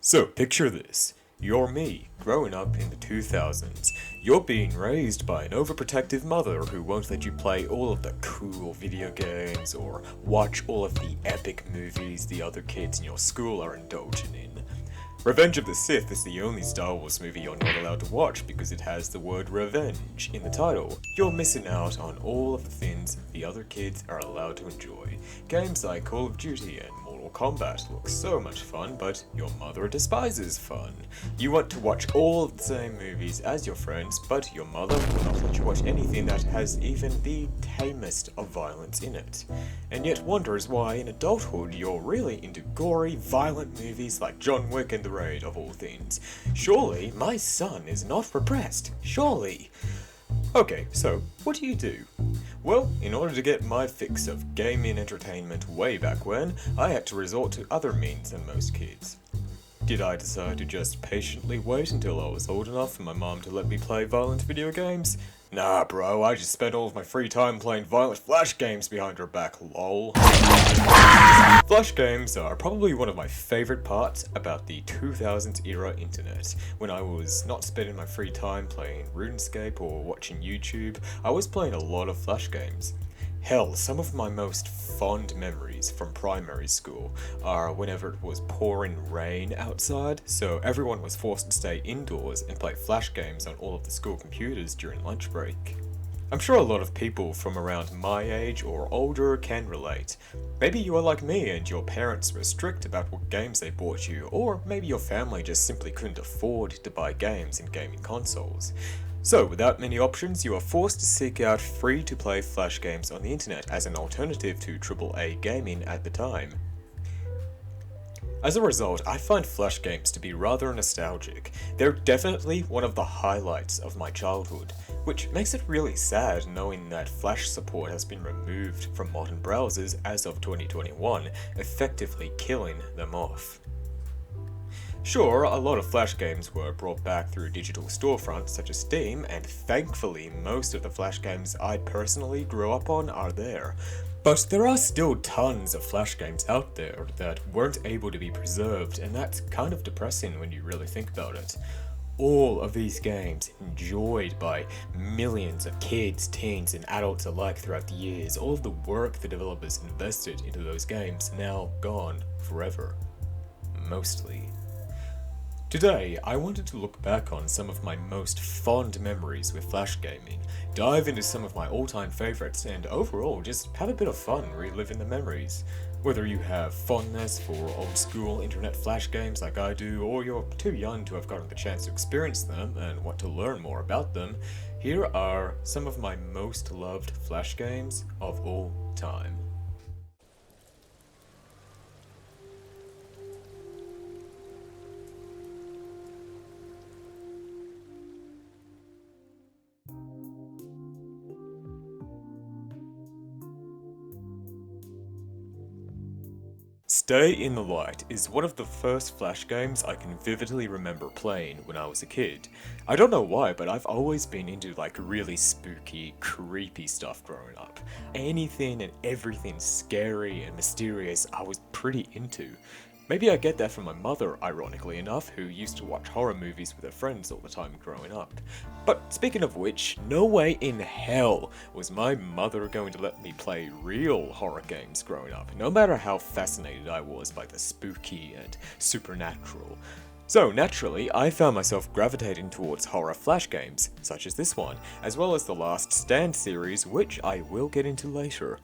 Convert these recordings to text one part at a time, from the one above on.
So, picture this. You're me, growing up in the 2000s. You're being raised by an overprotective mother who won't let you play all of the cool video games or watch all of the epic movies the other kids in your school are indulging in. Revenge of the Sith is the only Star Wars movie you're not allowed to watch because it has the word revenge in the title. You're missing out on all of the things the other kids are allowed to enjoy. Games like Call of Duty and Mortal Kombat look so much fun, but your mother despises fun. You want to watch all of the same movies as your friends, but your mother will not let you watch anything that has even the tamest of violence in it. And yet wonders why in adulthood you're really into gory, violent movies like John Wick and The Raid of all things. Surely my son is not repressed. Surely. Okay, so what do you do? Well, in order to get my fix of gaming entertainment way back when, I had to resort to other means than most kids. Did I decide to just patiently wait until I was old enough for my mom to let me play violent video games? Nah bro, I just spent all of my free time playing violent flash games behind her back, lol. Flash games are probably one of my favorite parts about the 2000s era internet. When I was not spending my free time playing RuneScape or watching YouTube, I was playing a lot of flash games. Hell, some of my most fond memories from primary school are whenever it was pouring rain outside, so everyone was forced to stay indoors and play flash games on all of the school computers during lunch break. I'm sure a lot of people from around my age or older can relate. Maybe you are like me and your parents were strict about what games they bought you, or maybe your family just simply couldn't afford to buy games and gaming consoles. So, without many options, you are forced to seek out free-to-play flash games on the internet as an alternative to AAA gaming at the time. As a result, I find flash games to be rather nostalgic. They're definitely one of the highlights of my childhood, which makes it really sad knowing that flash support has been removed from modern browsers as of 2021, effectively killing them off. Sure, a lot of flash games were brought back through digital storefronts such as Steam, and thankfully most of the flash games I personally grew up on are there. But there are still tons of flash games out there that weren't able to be preserved, and that's kind of depressing when you really think about it. All of these games, enjoyed by millions of kids, teens, and adults alike throughout the years, all of the work the developers invested into those games, now gone forever. Mostly. Today, I wanted to look back on some of my most fond memories with flash gaming, dive into some of my all-time favorites, and overall just have a bit of fun reliving the memories. Whether you have fondness for old-school internet flash games like I do, or you're too young to have gotten the chance to experience them and want to learn more about them, here are some of my most loved flash games of all time. Stay in the Light is one of the first flash games I can vividly remember playing when I was a kid. I don't know why, but I've always been into like really spooky, creepy stuff growing up. Anything and everything scary and mysterious I was pretty into. Maybe I get that from my mother, ironically enough, who used to watch horror movies with her friends all the time growing up. But speaking of which, no way in hell was my mother going to let me play real horror games growing up, no matter how fascinated I was by the spooky and supernatural. So naturally, I found myself gravitating towards horror flash games, such as this one, as well as the Last Stand series, which I will get into later.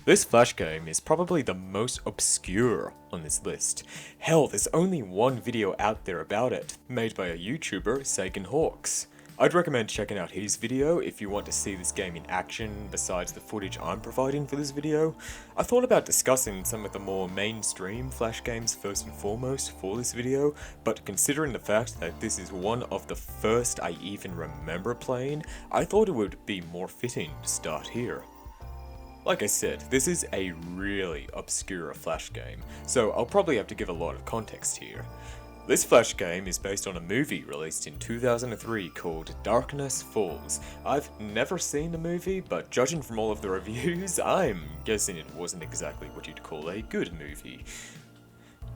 This flash game is probably the most obscure on this list. Hell, there's only one video out there about it, made by a YouTuber, Sagan Hawks. I'd recommend checking out his video if you want to see this game in action besides the footage I'm providing for this video. I thought about discussing some of the more mainstream flash games first and foremost for this video, but considering the fact that this is one of the first I even remember playing, I thought it would be more fitting to start here. Like I said, this is a really obscure flash game, so I'll probably have to give a lot of context here. This flash game is based on a movie released in 2003 called Darkness Falls. I've never seen the movie, but judging from all of the reviews, I'm guessing it wasn't exactly what you'd call a good movie.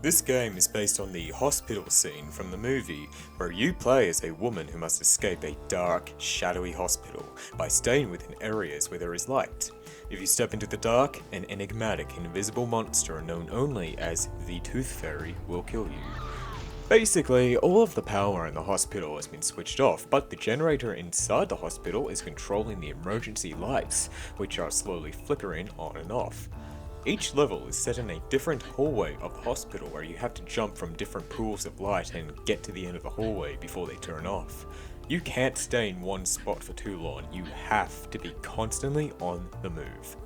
This game is based on the hospital scene from the movie, where you play as a woman who must escape a dark, shadowy hospital by staying within areas where there is light. If you step into the dark, an enigmatic, invisible monster known only as the Tooth Fairy will kill you. Basically, all of the power in the hospital has been switched off, but the generator inside the hospital is controlling the emergency lights, which are slowly flickering on and off. Each level is set in a different hallway of the hospital where you have to jump from different pools of light and get to the end of the hallway before they turn off. You can't stay in one spot for too long, you have to be constantly on the move.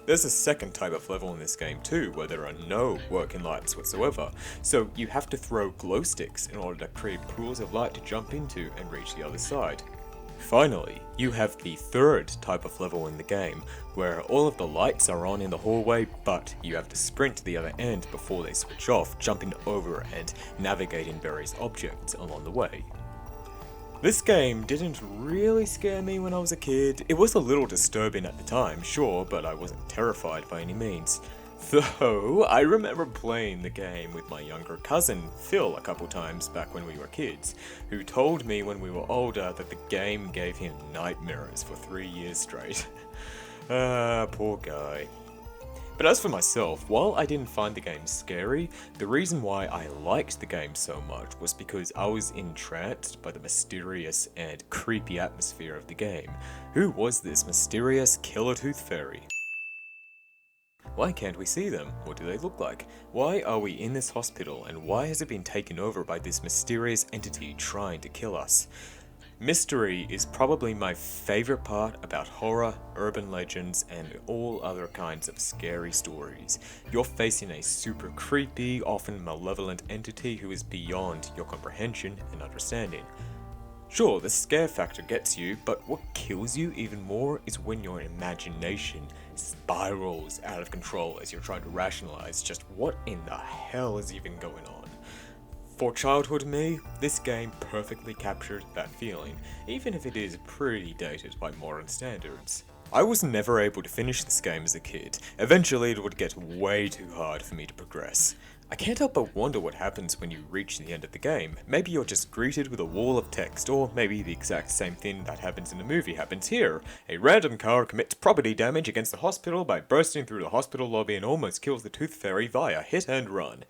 There's a second type of level in this game too, where there are no working lights whatsoever, so you have to throw glow sticks in order to create pools of light to jump into and reach the other side. Finally, you have the third type of level in the game, where all of the lights are on in the hallway, but you have to sprint to the other end before they switch off, jumping over and navigating various objects along the way. This game didn't really scare me when I was a kid. It was a little disturbing at the time, sure, but I wasn't terrified by any means. Though, I remember playing the game with my younger cousin, Phil, a couple times back when we were kids, who told me when we were older that the game gave him nightmares for 3 years straight. Poor guy. But as for myself, while I didn't find the game scary, the reason why I liked the game so much was because I was entranced by the mysterious and creepy atmosphere of the game. Who was this mysterious killer tooth fairy? Why can't we see them? What do they look like? Why are we in this hospital, and why has it been taken over by this mysterious entity trying to kill us? Mystery is probably my favorite part about horror, urban legends, and all other kinds of scary stories. You're facing a super creepy, often malevolent entity who is beyond your comprehension and understanding. Sure, the scare factor gets you, but what kills you even more is when your imagination spirals out of control as you're trying to rationalize just what in the hell is even going on. For childhood me, this game perfectly captured that feeling, even if it is pretty dated by modern standards. I was never able to finish this game as a kid. Eventually it would get way too hard for me to progress. I can't help but wonder what happens when you reach the end of the game. Maybe you're just greeted with a wall of text, or maybe the exact same thing that happens in the movie happens here. A random car commits property damage against the hospital by bursting through the hospital lobby and almost kills the Tooth Fairy via hit and run.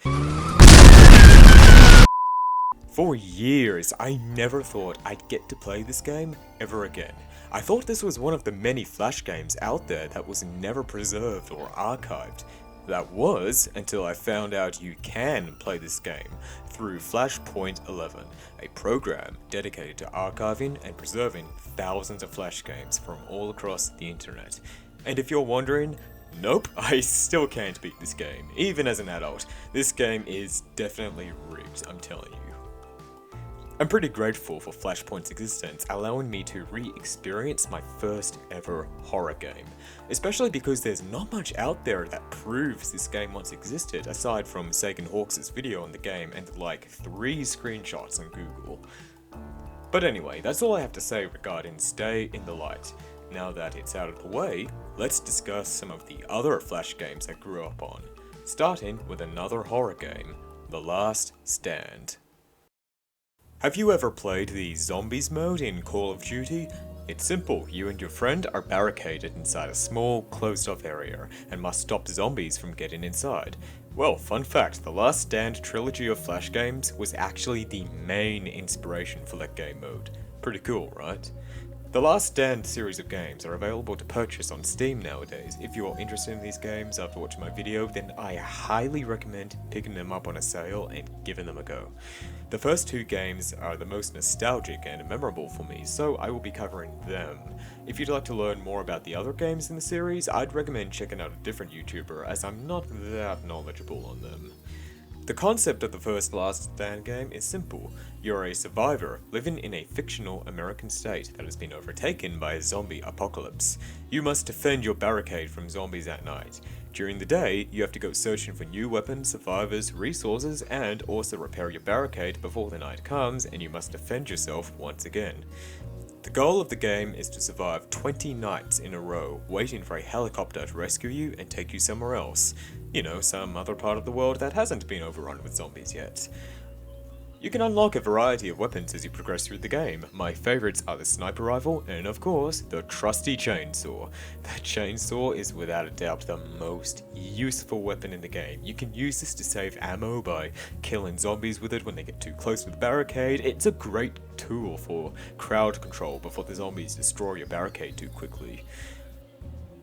For years, I never thought I'd get to play this game ever again. I thought this was one of the many Flash games out there that was never preserved or archived. That was until I found out you can play this game through Flashpoint 11, a program dedicated to archiving and preserving thousands of Flash games from all across the internet. And if you're wondering, nope, I still can't beat this game, even as an adult. This game is definitely rigged, I'm telling you. I'm pretty grateful for Flashpoint's existence, allowing me to re-experience my first ever horror game, especially because there's not much out there that proves this game once existed, aside from Sagan Hawks' video on the game and like 3 screenshots on Google. But anyway, that's all I have to say regarding Stay in the Light. Now that it's out of the way, let's discuss some of the other Flash games I grew up on, starting with another horror game, The Last Stand. Have you ever played the Zombies mode in Call of Duty? It's simple, you and your friend are barricaded inside a small, closed-off area, and must stop zombies from getting inside. Well, fun fact, the Last Stand trilogy of Flash games was actually the main inspiration for that game mode. Pretty cool, right? The Last Stand series of games are available to purchase on Steam nowadays. If you are interested in these games after watching my video, then I highly recommend picking them up on a sale and giving them a go. The first 2 games are the most nostalgic and memorable for me, so I will be covering them. If you'd like to learn more about the other games in the series, I'd recommend checking out a different YouTuber, as I'm not that knowledgeable on them. The concept of the first Last Stand game is simple. You're a survivor living in a fictional American state that has been overtaken by a zombie apocalypse. You must defend your barricade from zombies at night. During the day, you have to go searching for new weapons, survivors, resources, and also repair your barricade before the night comes and you must defend yourself once again. The goal of the game is to survive 20 nights in a row, waiting for a helicopter to rescue you and take you somewhere else. You know, some other part of the world that hasn't been overrun with zombies yet. You can unlock a variety of weapons as you progress through the game. My favourites are the sniper rifle and, of course, the trusty chainsaw. That chainsaw is without a doubt the most useful weapon in the game. You can use this to save ammo by killing zombies with it when they get too close to the barricade. It's a great tool for crowd control before the zombies destroy your barricade too quickly.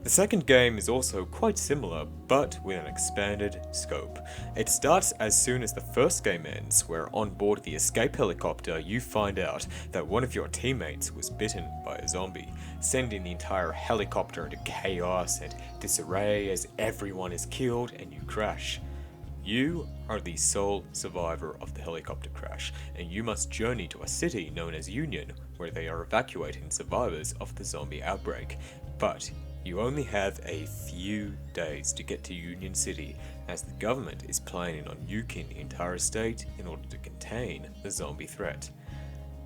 The second game is also quite similar, but with an expanded scope. It starts as soon as the first game ends, where on board the escape helicopter you find out that one of your teammates was bitten by a zombie, sending the entire helicopter into chaos and disarray as everyone is killed and you crash. You are the sole survivor of the helicopter crash, and you must journey to a city known as Union, where they are evacuating survivors of the zombie outbreak. But you only have a few days to get to Union City, as the government is planning on nuking the entire state in order to contain the zombie threat.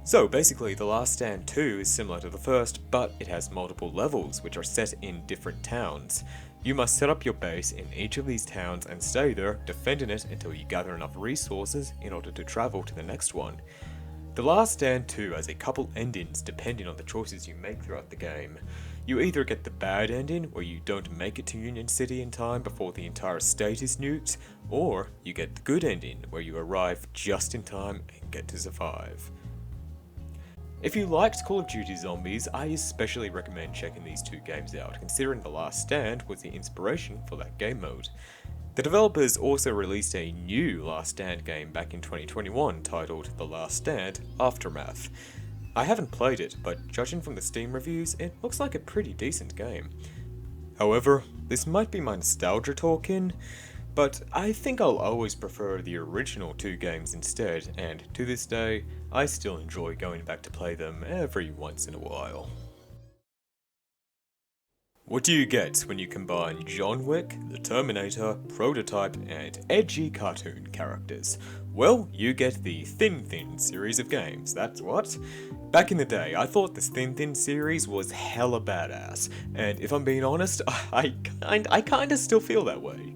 So basically, The Last Stand 2 is similar to the first, but it has multiple levels which are set in different towns. You must set up your base in each of these towns and stay there, defending it until you gather enough resources in order to travel to the next one. The Last Stand 2 has a couple endings depending on the choices you make throughout the game. You either get the bad ending, where you don't make it to Union City in time before the entire state is nuked, or you get the good ending, where you arrive just in time and get to survive. If you liked Call of Duty Zombies, I especially recommend checking these two games out, considering The Last Stand was the inspiration for that game mode. The developers also released a new Last Stand game back in 2021 titled The Last Stand Aftermath. I haven't played it, but judging from the Steam reviews, it looks like a pretty decent game. However, this might be my nostalgia talking, but I think I'll always prefer the original two games instead, and to this day, I still enjoy going back to play them every once in a while. What do you get when you combine John Wick, the Terminator, Prototype, and edgy cartoon characters? Well, you get the Thin Thin series of games, that's what. Back in the day, I thought this Thin Thin series was hella badass, and if I'm being honest, I kinda still feel that way.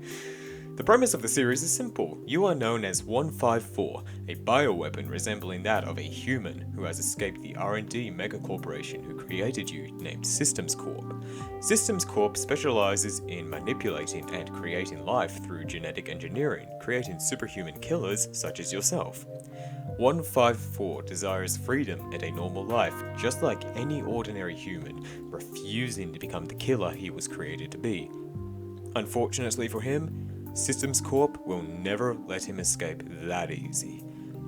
The premise of the series is simple. You are known as 154, a bioweapon resembling that of a human who has escaped the R&D megacorporation who created you, named Systems Corp. Systems Corp specializes in manipulating and creating life through genetic engineering, creating superhuman killers such as yourself. 154 desires freedom and a normal life, just like any ordinary human, refusing to become the killer he was created to be. Unfortunately for him, Systems Corp will never let him escape that easy.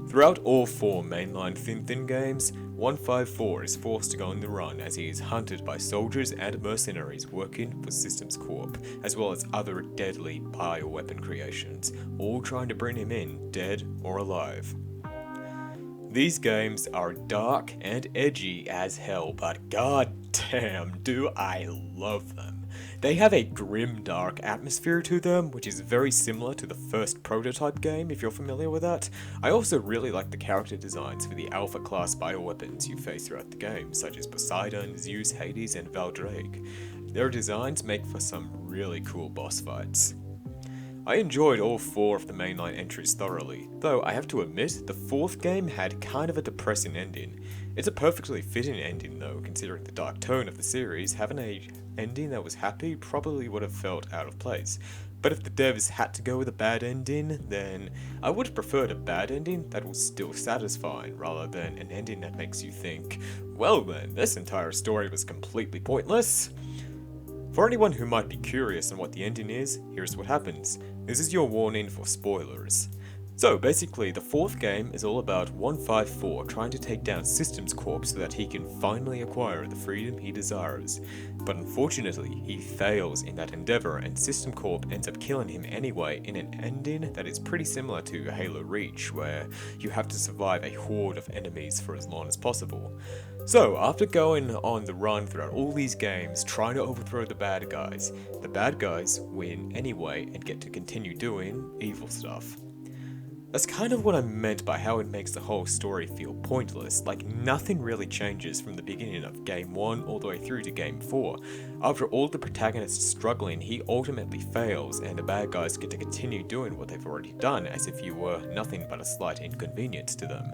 Throughout all four mainline Thin Thin games, 154 is forced to go on the run as he is hunted by soldiers and mercenaries working for Systems Corp, as well as other deadly bioweapon creations, all trying to bring him in, dead or alive. These games are dark and edgy as hell, but goddamn do I love them. They have a grim, dark atmosphere to them, which is very similar to the first Prototype game, if you're familiar with that. I also really like the character designs for the Alpha class bioweapons you face throughout the game, such as Poseidon, Zeus, Hades, and Valdrake. Their designs make for some really cool boss fights. I enjoyed all four of the mainline entries thoroughly, though I have to admit the fourth game had kind of a depressing ending. It's a perfectly fitting ending though, considering the dark tone of the series. Having a ending that was happy probably would have felt out of place. But if the devs had to go with a bad ending, then I would have preferred a bad ending that was still satisfying, rather than an ending that makes you think, well then, this entire story was completely pointless. For anyone who might be curious on what the ending is, here's what happens. This is your warning for spoilers. So basically, the fourth game is all about 154 trying to take down Systems Corp so that he can finally acquire the freedom he desires. But unfortunately, he fails in that endeavor and System Corp ends up killing him anyway in an ending that is pretty similar to Halo Reach, where you have to survive a horde of enemies for as long as possible. So, after going on the run throughout all these games, trying to overthrow the bad guys win anyway and get to continue doing evil stuff. That's kind of what I meant by how it makes the whole story feel pointless, like nothing really changes from the beginning of Game 1 all the way through to Game 4. After all the protagonists struggling, he ultimately fails, and the bad guys get to continue doing what they've already done, as if you were nothing but a slight inconvenience to them.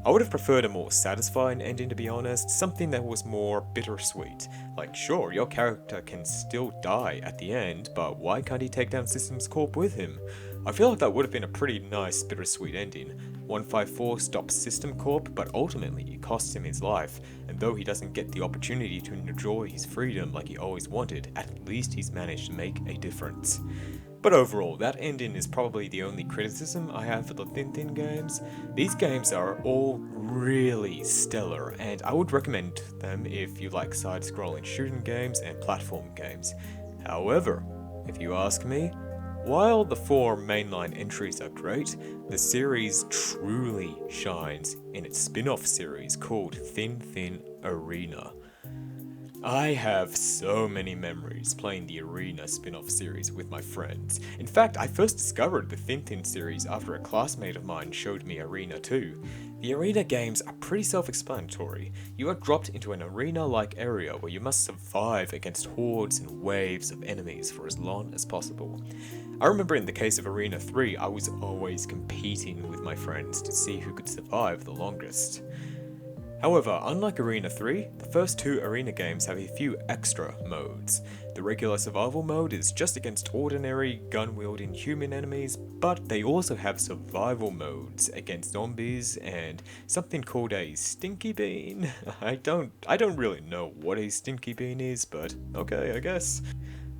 I would have preferred a more satisfying ending, to be honest, something that was more bittersweet. Like, sure, your character can still die at the end, but why can't he take down Systems Corp with him? I feel like that would have been a pretty nice bittersweet ending. 154 stops System Corp, but ultimately it costs him his life, and though he doesn't get the opportunity to enjoy his freedom like he always wanted, at least he's managed to make a difference. But overall, that ending is probably the only criticism I have for the Thin games. These games are all really stellar, and I would recommend them if you like side-scrolling shooting games and platform games. However, if you ask me, while the 4 mainline entries are great, the series truly shines in its spin-off series called Thin Arena. I have so many memories playing the Arena spin-off series with my friends. In fact, I first discovered the Thin series after a classmate of mine showed me Arena 2. The Arena games are pretty self-explanatory. You are dropped into an arena-like area where you must survive against hordes and waves of enemies for as long as possible. I remember in the case of Arena 3, I was always competing with my friends to see who could survive the longest. However, unlike Arena 3, the first 2 Arena games have a few extra modes. The regular survival mode is just against ordinary gun-wielding human enemies, but they also have survival modes against zombies and something called a stinky bean. I don't really know what a stinky bean is, but okay, I guess.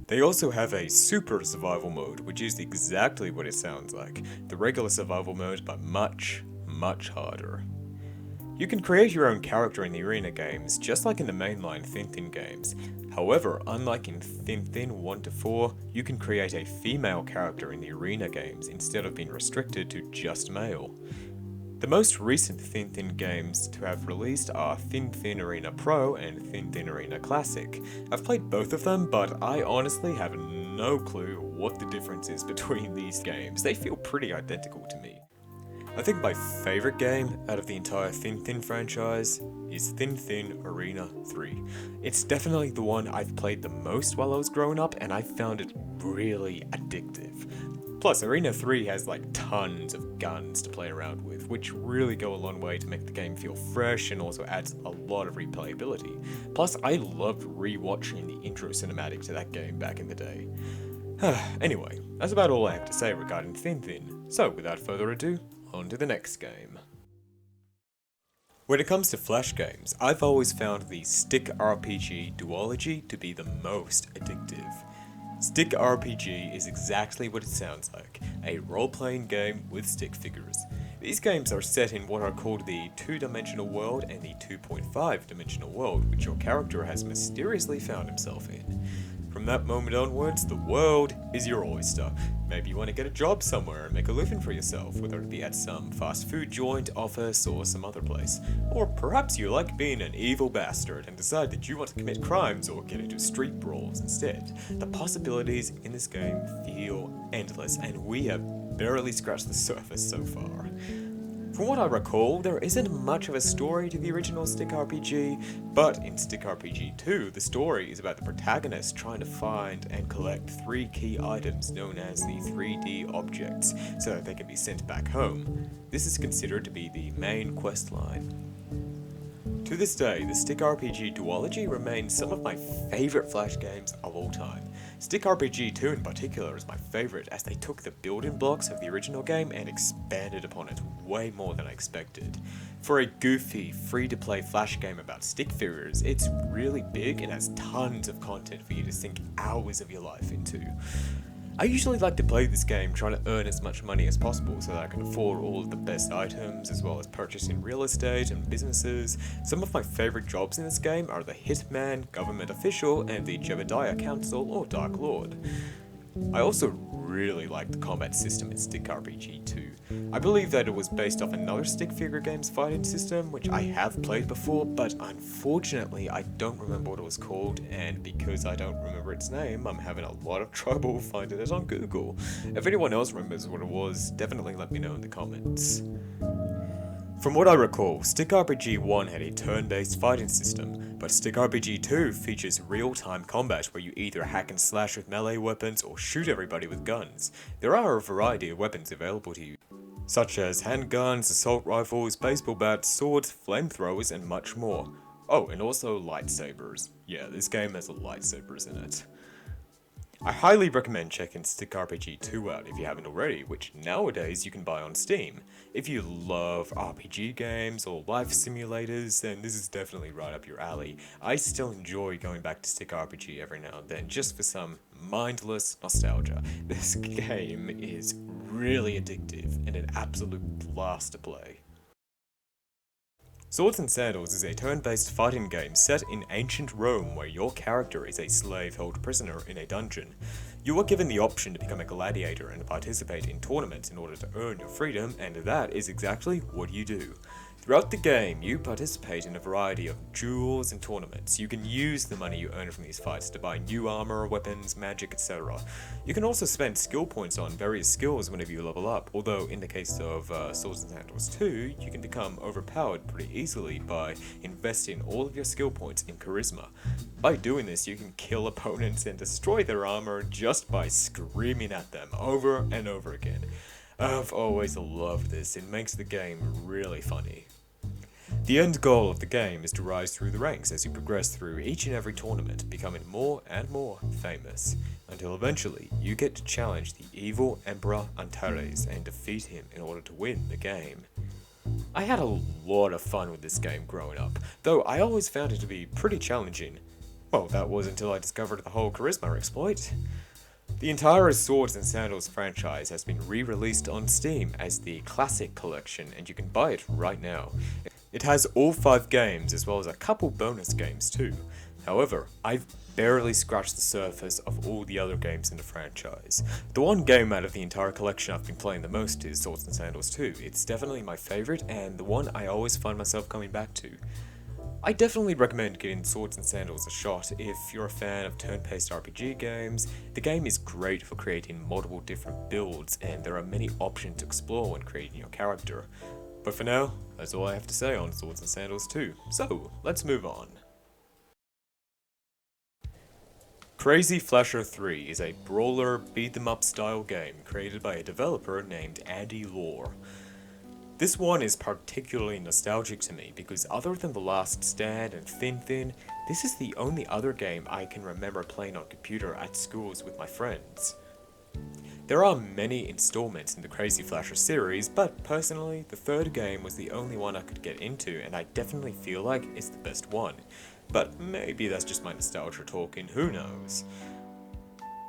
They also have a super survival mode, which is exactly what it sounds like. The regular survival mode, but much harder. You can create your own character in the Arena games, just like in the mainline Thin games. However, unlike in Thin 1-4, you can create a female character in the Arena games instead of being restricted to just male. The most recent Thin games to have released are Thin Arena Pro and Thin Arena Classic. I've played both of them, but I honestly have no clue what the difference is between these games. They feel pretty identical to me. I think my favourite game out of the entire Thin franchise is Thin Arena 3. It's definitely the one I've played the most while I was growing up, and I found it really addictive. Plus, Arena 3 has like tons of guns to play around with, which really go a long way to make the game feel fresh and also adds a lot of replayability. Plus, I loved rewatching the intro cinematic to that game back in the day. Anyway, that's about all I have to say regarding Thin. So, without further ado, on to the next game. When it comes to Flash games, I've always found the stick RPG duology to be the most addictive. Stick RPG is exactly what it sounds like, a role-playing game with stick figures. These games are set in what are called the 2-dimensional world and the 2.5-dimensional world, which your character has mysteriously found himself in. From that moment onwards, the world is your oyster. Maybe you want to get a job somewhere and make a living for yourself, whether it be at some fast food joint, office, or some other place. Or perhaps you like being an evil bastard and decide that you want to commit crimes or get into street brawls instead. The possibilities in this game feel endless, and we have barely scratched the surface so far. From what I recall, there isn't much of a story to the original Stick RPG, but in Stick RPG 2, the story is about the protagonist trying to find and collect 3 key items known as the 3D objects, so that they can be sent back home. This is considered to be the main quest line. To this day, the Stick RPG duology remains some of my favourite Flash games of all time. Stick RPG 2 in particular is my favourite, as they took the building blocks of the original game and expanded upon it way more than I expected. For a goofy, free-to-play Flash game about stick figures, it's really big and has tons of content for you to sink hours of your life into. I usually like to play this game trying to earn as much money as possible so that I can afford all of the best items, as well as purchasing real estate and businesses. Some of my favourite jobs in this game are the Hitman, Government Official, and the Jebediah Council or Dark Lord. I also really like the combat system in Stick RPG 2. I believe that it was based off another stick figure game's fighting system, which I have played before, but unfortunately I don't remember what it was called, and because I don't remember its name, I'm having a lot of trouble finding it on Google. If anyone else remembers what it was, definitely let me know in the comments. From what I recall, Stick RPG 1 had a turn-based fighting system, but Stick RPG 2 features real-time combat where you either hack and slash with melee weapons or shoot everybody with guns. There are a variety of weapons available to you, such as handguns, assault rifles, baseball bats, swords, flamethrowers, and much more. Oh, and also lightsabers. Yeah, this game has lightsabers in it. I highly recommend checking Stick RPG 2 out if you haven't already, which nowadays you can buy on Steam. If you love RPG games or life simulators, then this is definitely right up your alley. I still enjoy going back to Stick RPG every now and then, just for some mindless nostalgia. This game is really addictive and an absolute blast to play. Swords and Sandals is a turn-based fighting game set in ancient Rome where your character is a slave held prisoner in a dungeon. You are given the option to become a gladiator and participate in tournaments in order to earn your freedom, and that is exactly what you do. Throughout the game, you participate in a variety of duels and tournaments. You can use the money you earn from these fights to buy new armor, weapons, magic, etc. You can also spend skill points on various skills whenever you level up, although in the case of Swords and Sandals 2, you can become overpowered pretty easily by investing all of your skill points in charisma. By doing this, you can kill opponents and destroy their armor just by screaming at them over and over again. I've always loved this, it makes the game really funny. The end goal of the game is to rise through the ranks as you progress through each and every tournament, becoming more and more famous, until eventually you get to challenge the evil Emperor Antares and defeat him in order to win the game. I had a lot of fun with this game growing up, though I always found it to be pretty challenging. Well, that was until I discovered the whole charisma exploit. The entire Swords and Sandals franchise has been re-released on Steam as the Classic Collection, and you can buy it right now. It has all 5 games, as well as a couple bonus games too. However, I've barely scratched the surface of all the other games in the franchise. The one game out of the entire collection I've been playing the most is Swords and Sandals 2. It's definitely my favourite, and the one I always find myself coming back to. I definitely recommend giving Swords and Sandals a shot if you're a fan of turn-based RPG games. The game is great for creating multiple different builds, and there are many options to explore when creating your character. But for now, that's all I have to say on Swords and Sandals 2, so let's move on. Crazy Flasher 3 is a brawler beat-em-up style game created by a developer named Andy Lore. This one is particularly nostalgic to me because other than The Last Stand and Fin, this is the only other game I can remember playing on computer at schools with my friends. There are many installments in the Crazy Flasher series, but personally, the third game was the only one I could get into, and I definitely feel like it's the best one. But maybe that's just my nostalgia talking, who knows.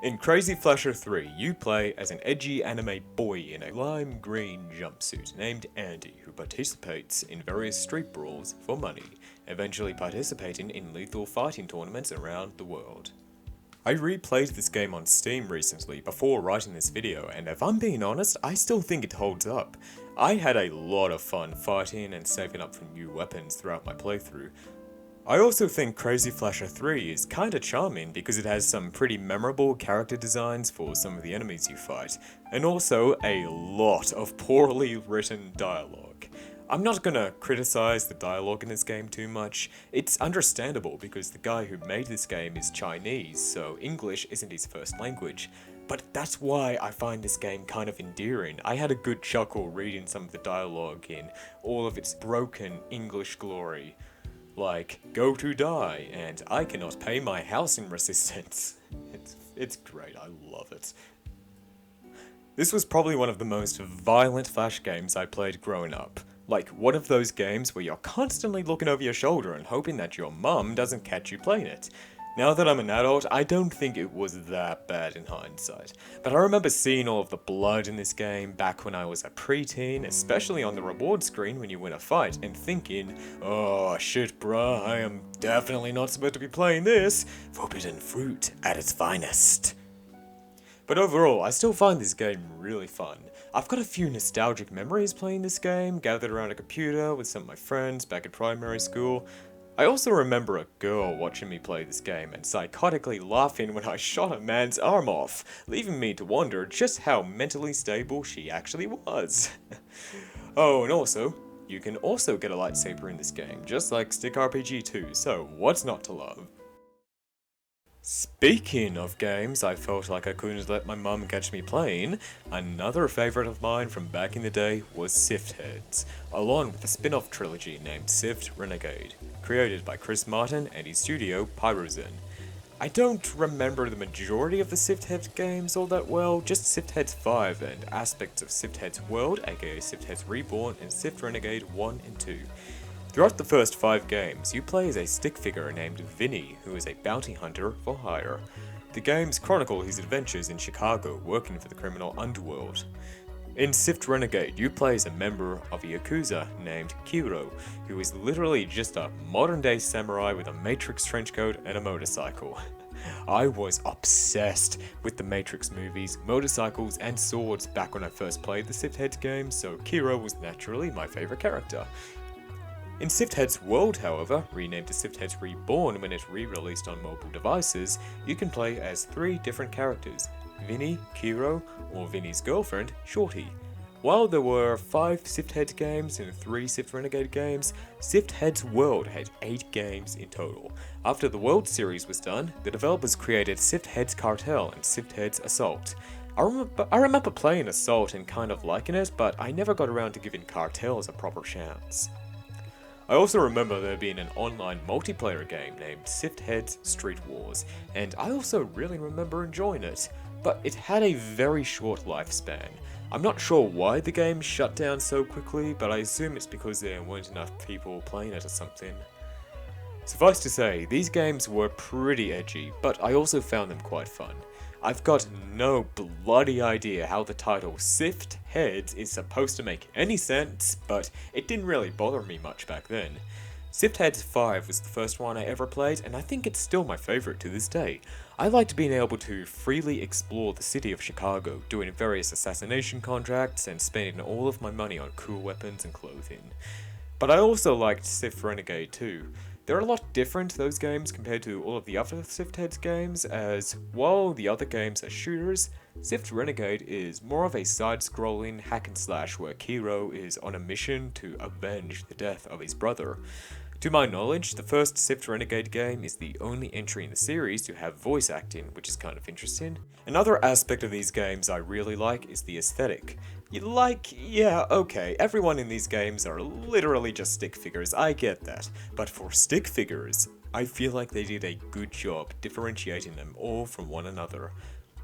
In Crazy Flasher 3, you play as an edgy anime boy in a lime green jumpsuit named Andy, who participates in various street brawls for money, eventually participating in lethal fighting tournaments around the world. I replayed this game on Steam recently before writing this video, and if I'm being honest, I still think it holds up. I had a lot of fun fighting and saving up for new weapons throughout my playthrough. I also think Crazy Flasher 3 is kinda charming because it has some pretty memorable character designs for some of the enemies you fight, and also a lot of poorly written dialogue. I'm not gonna criticize the dialogue in this game too much. It's understandable because the guy who made this game is Chinese, so English isn't his first language. But that's why I find this game kind of endearing. I had a good chuckle reading some of the dialogue in all of its broken English glory. Like, go to die, and I cannot pay my housing resistance. It's great, I love it. This was probably one of the most violent Flash games I played growing up. Like, one of those games where you're constantly looking over your shoulder and hoping that your mum doesn't catch you playing it. Now that I'm an adult, I don't think it was that bad in hindsight, but I remember seeing all of the blood in this game back when I was a preteen, especially on the reward screen when you win a fight, and thinking, oh shit bruh, I am definitely not supposed to be playing this. Forbidden fruit at its finest. But overall, I still find this game really fun. I've got a few nostalgic memories playing this game, gathered around a computer with some of my friends back in primary school. I also remember a girl watching me play this game and psychotically laughing when I shot a man's arm off, leaving me to wonder just how mentally stable she actually was. Oh, and also, you can also get a lightsaber in this game, just like Stick RPG 2, so what's not to love? Speaking of games I felt like I couldn't let my mum catch me playing, another favourite of mine from back in the day was Sift Heads, along with a spin-off trilogy named Sift Renegade, created by Chris Martin and his studio Pyrozen. I don't remember the majority of the Sift Heads games all that well, just Sift Heads 5 and aspects of Sift Heads World, aka Sift Heads Reborn, and Sift Renegade 1 and 2. Throughout the first 5 games, you play as a stick figure named Vinny, who is a bounty hunter for hire. The games chronicle his adventures in Chicago working for the criminal underworld. In Sift Renegade, you play as a member of a Yakuza named Kiro, who is literally just a modern-day samurai with a Matrix trenchcoat and a motorcycle. I was obsessed with the Matrix movies, motorcycles, and swords back when I first played the Sift Heads games, so Kiro was naturally my favourite character. In Sift Heads World, however, renamed to Sift Heads Reborn when it re-released on mobile devices, you can play as 3 different characters, Vinny, Kiro, or Vinny's girlfriend, Shorty. While there were 5 Sift Heads games and 3 Sift Renegade games, Sift Heads World had 8 games in total. After the World series was done, the developers created Sift Heads Cartel and Sift Heads Assault. I remember playing Assault and kind of liking it, but I never got around to giving Cartels a proper chance. I also remember there being an online multiplayer game named Sift Heads Street Wars, and I also really remember enjoying it, but it had a very short lifespan. I'm not sure why the game shut down so quickly, but I assume it's because there weren't enough people playing it or something. Suffice to say, these games were pretty edgy, but I also found them quite fun. I've got no bloody idea how the title Sift Heads is supposed to make any sense, but it didn't really bother me much back then. Sift Heads 5 was the first one I ever played, and I think it's still my favourite to this day. I liked being able to freely explore the city of Chicago, doing various assassination contracts and spending all of my money on cool weapons and clothing. But I also liked Sift Renegade too. They're a lot different, those games, compared to all of the other Sift Heads games, as while the other games are shooters, Sift Renegade is more of a side-scrolling hack and slash where Kiro is on a mission to avenge the death of his brother. To my knowledge, the first Sift Renegade game is the only entry in the series to have voice acting, which is kind of interesting. Another aspect of these games I really like is the aesthetic. Yeah, okay, everyone in these games are literally just stick figures, I get that. But for stick figures, I feel like they did a good job differentiating them all from one another.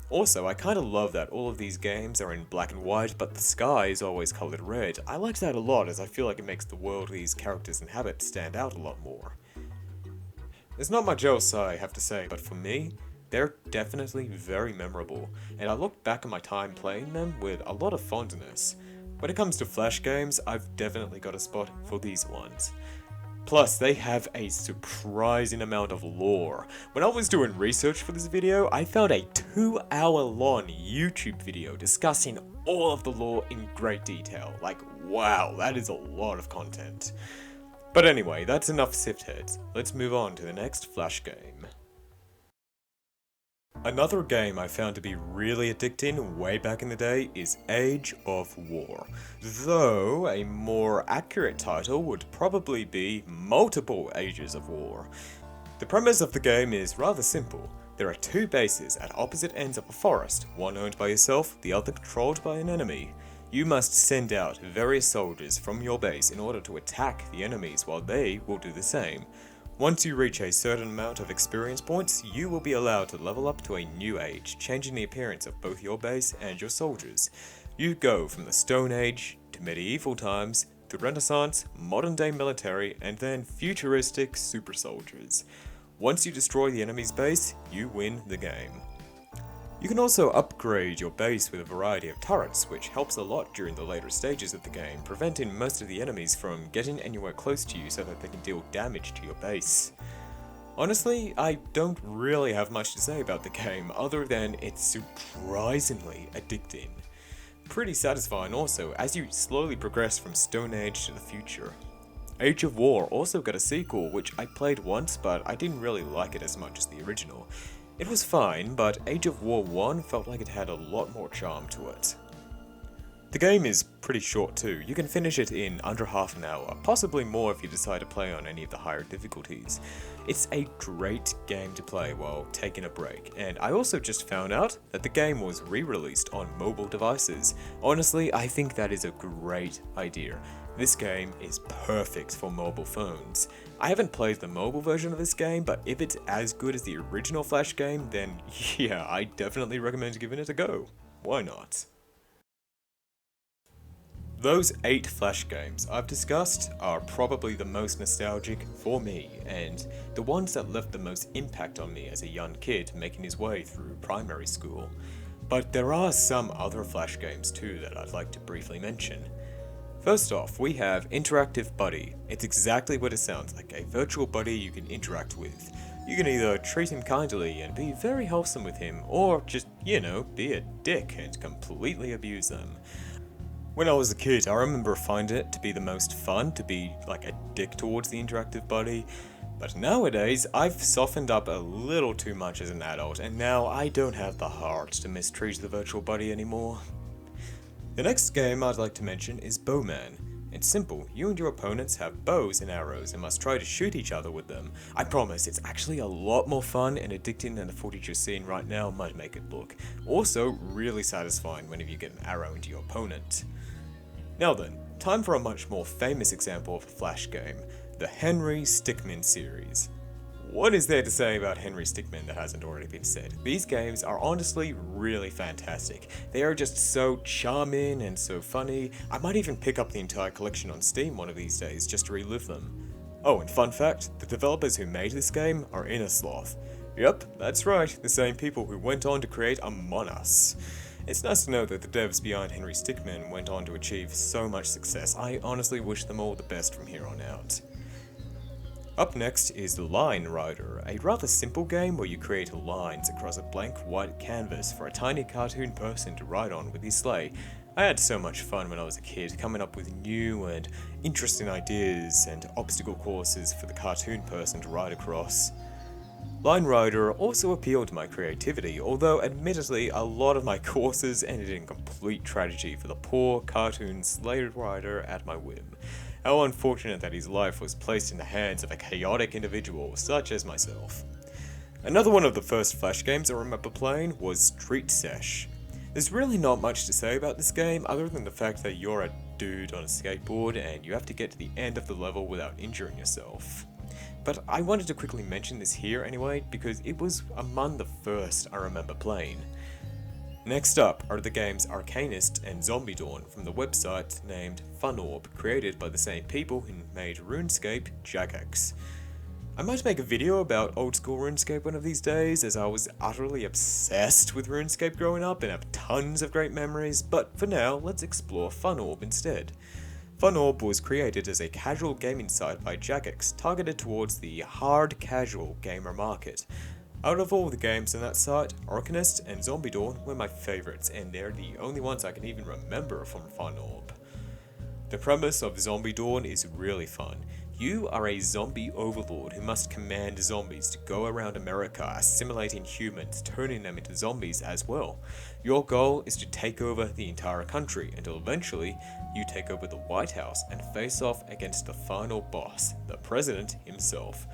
Also, I kinda love that all of these games are in black and white, but the sky is always coloured red. I like that a lot, as I feel like it makes the world these characters inhabit stand out a lot more. There's not much else I have to say, but for me, they're definitely very memorable, and I look back at my time playing them with a lot of fondness. When it comes to Flash games, I've definitely got a spot for these ones. Plus, they have a surprising amount of lore. When I was doing research for this video, I found a 2-hour-long YouTube video discussing all of the lore in great detail. Like, wow, that is a lot of content. But anyway, that's enough Sift Heads. Let's move on to the next Flash game. Another game I found to be really addicting way back in the day is Age of War, though a more accurate title would probably be Multiple Ages of War. The premise of the game is rather simple. There are 2 bases at opposite ends of a forest, one owned by yourself, the other controlled by an enemy. You must send out various soldiers from your base in order to attack the enemies while they will do the same. Once you reach a certain amount of experience points, you will be allowed to level up to a new age, changing the appearance of both your base and your soldiers. You go from the Stone Age to medieval times, to Renaissance, modern day military, and then futuristic super soldiers. Once you destroy the enemy's base, you win the game. You can also upgrade your base with a variety of turrets, which helps a lot during the later stages of the game, preventing most of the enemies from getting anywhere close to you so that they can deal damage to your base. Honestly, I don't really have much to say about the game other than it's surprisingly addicting. Pretty satisfying also, as you slowly progress from Stone Age to the future. Age of War also got a sequel, which I played once, but I didn't really like it as much as the original. It was fine, but Age of War 1 felt like it had a lot more charm to it. The game is pretty short too. You can finish it in under half an hour, possibly more if you decide to play on any of the higher difficulties. It's a great game to play while taking a break, and I also just found out that the game was re-released on mobile devices. Honestly, I think that is a great idea. This game is perfect for mobile phones. I haven't played the mobile version of this game, but if it's as good as the original Flash game, then yeah, I definitely recommend giving it a go. Why not? Those 8 Flash games I've discussed are probably the most nostalgic for me, and the ones that left the most impact on me as a young kid making his way through primary school. But there are some other Flash games too that I'd like to briefly mention. First off, we have Interactive Buddy. It's exactly what it sounds like, a virtual buddy you can interact with. You can either treat him kindly and be very wholesome with him, or just, be a dick and completely abuse them. When I was a kid, I remember finding it to be the most fun to be like a dick towards the interactive buddy, but nowadays I've softened up a little too much as an adult, and now I don't have the heart to mistreat the virtual buddy anymore. The next game I'd like to mention is Bowman. It's simple, you and your opponents have bows and arrows and must try to shoot each other with them. I promise, it's actually a lot more fun and addicting than the footage you're seeing right now might make it look. Also, really satisfying whenever you get an arrow into your opponent. Now then, time for a much more famous example of a Flash game, the Henry Stickmin series. What is there to say about Henry Stickmin that hasn't already been said? These games are honestly really fantastic. They are just so charming and so funny. I might even pick up the entire collection on Steam one of these days just to relive them. Oh, and fun fact, the developers who made this game are Innersloth. Yep, that's right, the same people who went on to create Among Us. It's nice to know that the devs behind Henry Stickmin went on to achieve so much success. I honestly wish them all the best from here on out. Up next is Line Rider, a rather simple game where you create lines across a blank white canvas for a tiny cartoon person to ride on with his sleigh. I had so much fun when I was a kid, coming up with new and interesting ideas and obstacle courses for the cartoon person to ride across. Line Rider also appealed to my creativity, although admittedly a lot of my courses ended in complete tragedy for the poor cartoon sleigh rider at my whim. How unfortunate that his life was placed in the hands of a chaotic individual such as myself. Another one of the first Flash games I remember playing was Street Sesh. There's really not much to say about this game other than the fact that you're a dude on a skateboard and you have to get to the end of the level without injuring yourself. But I wanted to quickly mention this here anyway because it was among the first I remember playing. Next up are the games Arcanist and Zombie Dawn from the website named Funorb, created by the same people who made RuneScape Jagex. I might make a video about old school RuneScape one of these days, as I was utterly obsessed with RuneScape growing up and have tons of great memories, but for now, let's explore Funorb instead. Funorb was created as a casual gaming site by Jagex, targeted towards the hard casual gamer market. Out of all the games on that site, Arcanist and Zombie Dawn were my favourites, and they're the only ones I can even remember from Funorb. The premise of Zombie Dawn is really fun. You are a zombie overlord who must command zombies to go around America assimilating humans, turning them into zombies as well. Your goal is to take over the entire country until eventually you take over the White House and face off against the final boss, the president himself.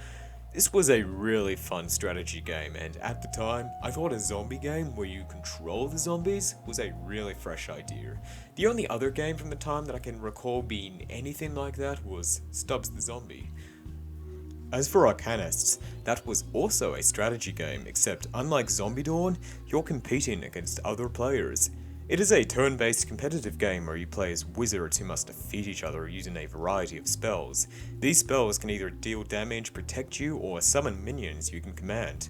This was a really fun strategy game, and at the time, I thought a zombie game where you control the zombies was a really fresh idea. The only other game from the time that I can recall being anything like that was Stubbs the Zombie. As for Arcanists, that was also a strategy game, except unlike Zombie Dawn, you're competing against other players. It is a turn-based competitive game where you play as wizards who must defeat each other using a variety of spells. These spells can either deal damage, protect you, or summon minions you can command.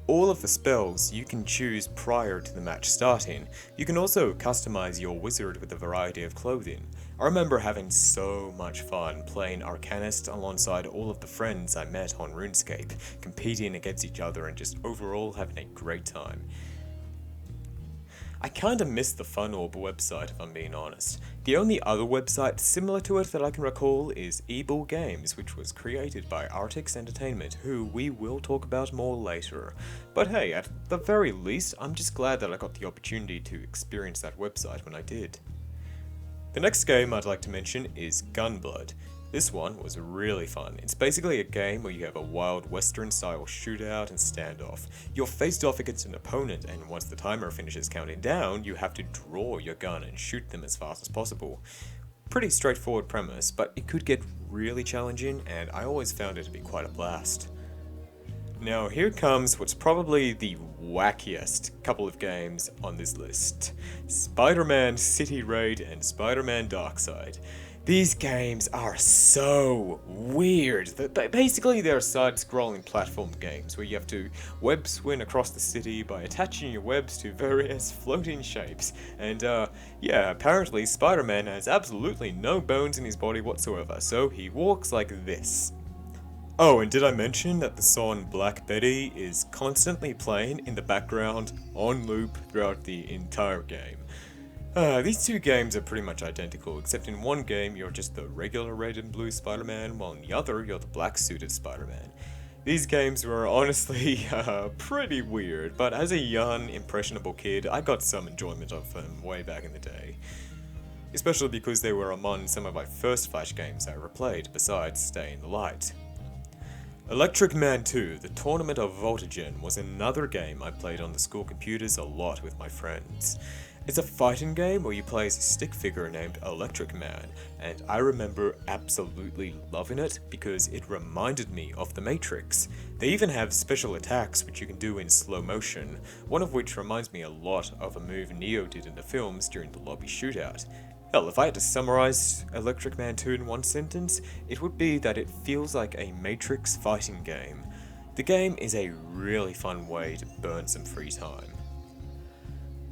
All of the spells you can choose prior to the match starting. You can also customize your wizard with a variety of clothing. I remember having so much fun playing Arcanist alongside all of the friends I met on RuneScape, competing against each other and just overall having a great time. I kinda miss the Fun Orb website if I'm being honest. The only other website similar to it that I can recall is Eball Games, which was created by Artix Entertainment, who we will talk about more later. But hey, at the very least, I'm just glad that I got the opportunity to experience that website when I did. The next game I'd like to mention is Gunblood. This one was really fun. It's basically a game where you have a wild western style shootout and standoff. You're faced off against an opponent, and once the timer finishes counting down, you have to draw your gun and shoot them as fast as possible. Pretty straightforward premise, but it could get really challenging, and I always found it to be quite a blast. Now here comes what's probably the wackiest couple of games on this list. Spider-Man City Raid and Spider-Man Darkside. These games are so weird. Basically, they're side-scrolling platform games where you have to web swing across the city by attaching your webs to various floating shapes. And yeah, apparently Spider-Man has absolutely no bones in his body whatsoever, so he walks like this. Oh, and did I mention that the song Black Betty is constantly playing in the background on loop throughout the entire game? These two games are pretty much identical, except in one game you're just the regular red and blue Spider-Man, while in the other you're the black suited Spider-Man. These games were honestly pretty weird, but as a young, impressionable kid, I got some enjoyment of them way back in the day. Especially because they were among some of my first Flash games I ever played, besides Stay in the Light. Electric Man 2, The Tournament of Voltagen, was another game I played on the school computers a lot with my friends. It's a fighting game where you play as a stick figure named Electric Man, and I remember absolutely loving it because it reminded me of The Matrix. They even have special attacks which you can do in slow motion, one of which reminds me a lot of a move Neo did in the films during the lobby shootout. Hell, if I had to summarize Electric Man 2 in one sentence, it would be that it feels like a Matrix fighting game. The game is a really fun way to burn some free time.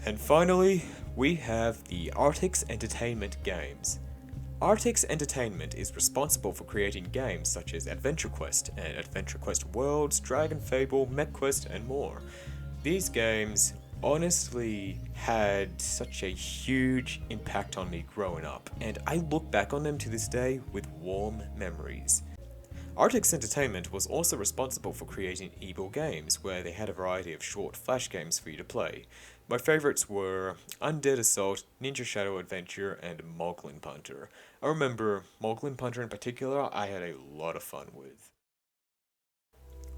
And finally, we have the Artix Entertainment games. Artix Entertainment is responsible for creating games such as Adventure Quest and Adventure Quest Worlds, Dragon Fable, MechQuest, and more. These games honestly had such a huge impact on me growing up, and I look back on them to this day with warm memories. Artix Entertainment was also responsible for creating Eball Games, where they had a variety of short flash games for you to play. My favourites were Undead Assault, Ninja Shadow Adventure, and Moglin Punter. I remember Moglin Punter in particular I had a lot of fun with.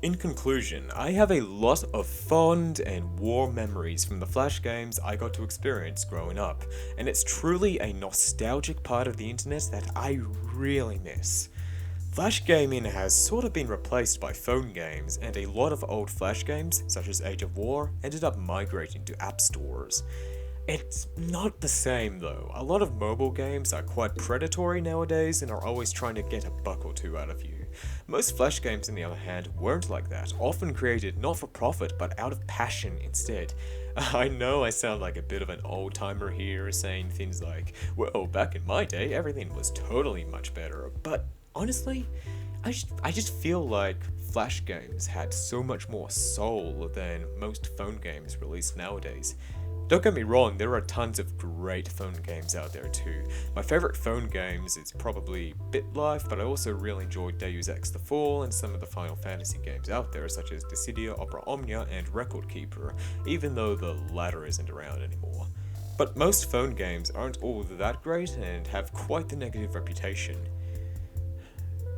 In conclusion, I have a lot of fond and warm memories from the Flash games I got to experience growing up, and it's truly a nostalgic part of the internet that I really miss. Flash gaming has sort of been replaced by phone games, and a lot of old Flash games, such as Age of War, ended up migrating to app stores. It's not the same though. A lot of mobile games are quite predatory nowadays and are always trying to get a buck or two out of you. Most Flash games, on the other hand, weren't like that, often created not for profit but out of passion instead. I know I sound like a bit of an old-timer here, saying things like, well, back in my day everything was totally much better, but honestly, I just feel like Flash games had so much more soul than most phone games released nowadays. Don't get me wrong, there are tons of great phone games out there too. My favourite phone games is probably BitLife, but I also really enjoyed Deus Ex The Fall and some of the Final Fantasy games out there, such as Dissidia, Opera Omnia, and Record Keeper, even though the latter isn't around anymore. But most phone games aren't all that great and have quite the negative reputation.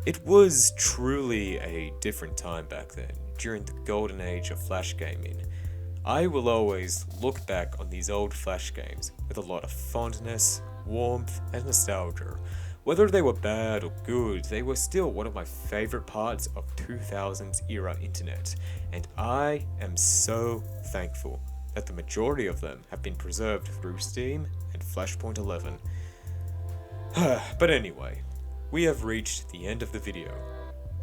It was truly a different time back then, during the golden age of Flash gaming. I will always look back on these old Flash games with a lot of fondness, warmth, and nostalgia. Whether they were bad or good, they were still one of my favourite parts of 2000s era internet, and I am so thankful that the majority of them have been preserved through Steam and Flashpoint 11. But anyway, we have reached the end of the video.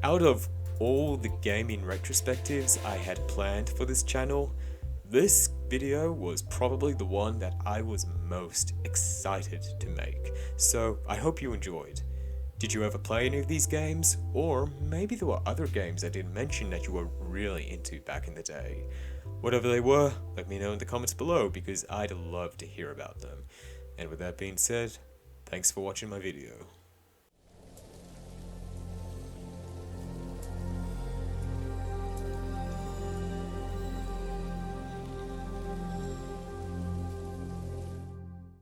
Out of all the gaming retrospectives I had planned for this channel, This video was probably the one that I was most excited to make, so I hope you enjoyed. Did you ever play any of these games? Or maybe there were other games I didn't mention that you were really into back in the day. Whatever they were, let me know in the comments below because I'd love to hear about them. And with that being said, thanks for watching my video.